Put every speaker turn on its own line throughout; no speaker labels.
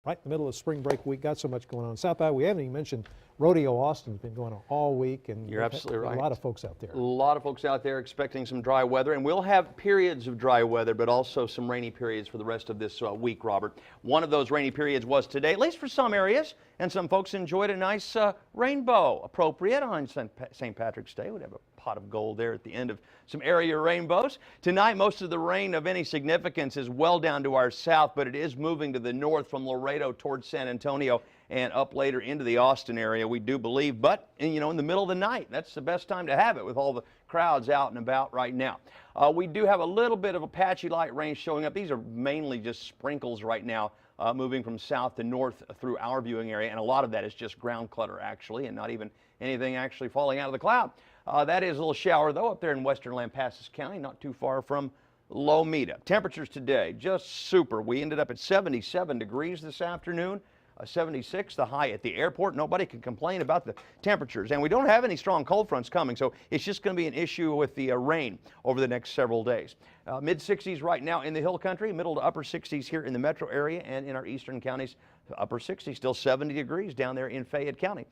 Right in the middle of spring break week, got so much going on. South by, we haven't even mentioned Rodeo Austin's been going on all week, and
you're absolutely right.
A lot of folks out there.
A lot of folks out there expecting some dry weather, and we'll have periods of dry weather, but also some rainy periods for the rest of this week, Robert. One of those rainy periods was today, at least for some areas, and some folks enjoyed a nice rainbow appropriate on St. Patrick's Day. We'd have a pot of gold there at the end of some area rainbows. Tonight, most of the rain of any significance is well down to our south, but it is moving to the north from Laredo towards San Antonio and up later into the Austin area, we do believe. But, you know, in the middle of the night, that's the best time to have it with all the crowds out and about right now. We do have a little bit of a patchy light rain showing up. These are mainly just sprinkles right now, moving from south to north through our viewing area, and a lot of that is just ground clutter actually, and not even anything actually falling out of the cloud. That is a little shower though up there in western Lampasas County, not too far from Lomita. Temperatures today just super. We ended up at 77 degrees this afternoon. 76 the high at the airport. Nobody can complain about the temperatures, and we don't have any strong cold fronts coming, so it's just going to be an issue with the rain over the next several days. Mid 60s right now in the hill country, middle to upper 60s here in the metro area and in our eastern counties. Upper 60s, still 70 degrees down there in Fayette County.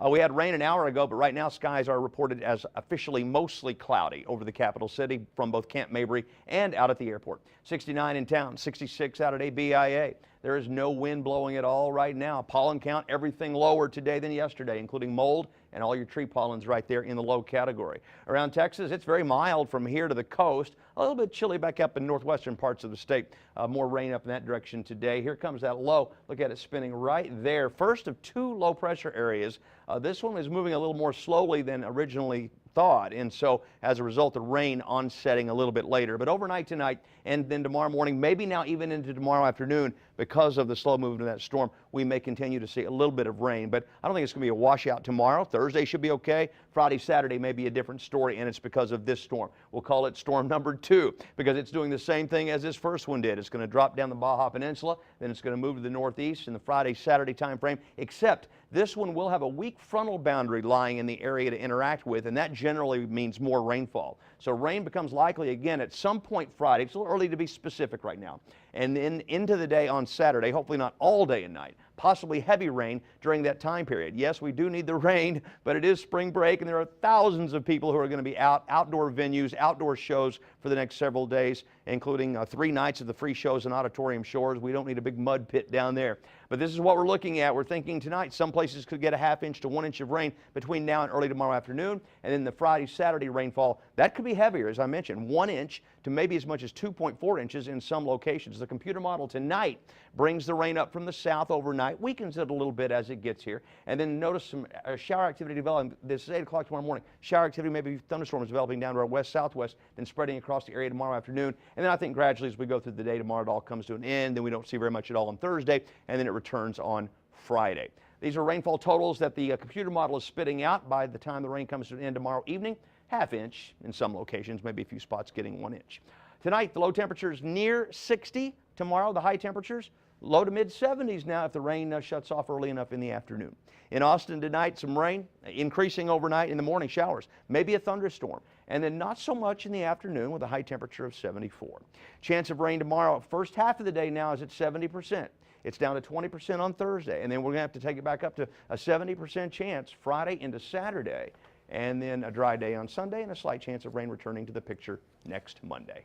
We had rain an hour ago, but right now skies are reported as officially mostly cloudy over the capital city from both Camp Mabry and out at the airport. 69 in town, 66 out at ABIA. There is no wind blowing at all right now. Pollen count, everything lower today than yesterday, including mold and all your tree pollens right there in the low category. Around Texas, it's very mild from here to the coast. A little bit chilly back up in northwestern parts of the state. More rain up in that direction today. Here comes that low. Look at it spinning right there. First of two low pressure areas. This one is moving a little more slowly than originally thought, and so as a result, the rain onsetting a little bit later. But overnight tonight and then tomorrow morning, maybe now even into tomorrow afternoon, because of the slow movement of that storm, we may continue to see a little bit of rain. But I don't think it's going to be a washout tomorrow. Thursday should be okay. Friday, Saturday may be a different story, and it's because of this storm. We'll call it storm number 2 because it's doing the same thing as this first one did. It's going to drop down the Baja Peninsula, then it's going to move to the northeast in the Friday, Saturday time frame, except this one will have a weak frontal boundary lying in the area to interact with, and that generally means more rainfall. So rain becomes likely again at some point Friday. It's a little early to be specific right now. And then into the day on Saturday, hopefully not all day and night, possibly heavy rain during that time period. Yes, we do need the rain, but it is spring break, and there are thousands of people who are going to be out, outdoor venues, outdoor shows for the next several days, including 3 nights of the free shows and auditorium shores. We don't need a big mud pit down there. But this is what we're looking at. We're thinking tonight some places could get a ½ inch to 1 inch of rain between now and early tomorrow afternoon. And then the Friday, Saturday rainfall, that could be heavier, as I mentioned, 1 inch to maybe as much as 2.4 inches in some locations. The computer model tonight brings the rain up from the south overnight, weakens it a little bit as it gets here, and then notice some shower activity developing. This is 8 o'clock tomorrow morning. Shower activity, maybe thunderstorms developing down to our west-southwest, then spreading across the area tomorrow afternoon. And then I think gradually as we go through the day tomorrow, it all comes to an end. Then we don't see very much at all on Thursday, and then it returns on Friday. These are rainfall totals that the computer model is spitting out by the time the rain comes to an end tomorrow evening. ½ inch in some locations, maybe a few spots getting 1 inch. Tonight, the low temperatures near 60. Tomorrow, the high temperatures low to mid 70s now if the rain shuts off early enough in the afternoon. In Austin tonight, some rain, increasing overnight in the morning showers, maybe a thunderstorm, and then not so much in the afternoon with a high temperature of 74. Chance of rain tomorrow, first half of the day now is at 70%. It's down to 20% on Thursday, and then we're going to have to take it back up to a 70% chance Friday into Saturday, and then a dry day on Sunday and a slight chance of rain returning to the picture next Monday.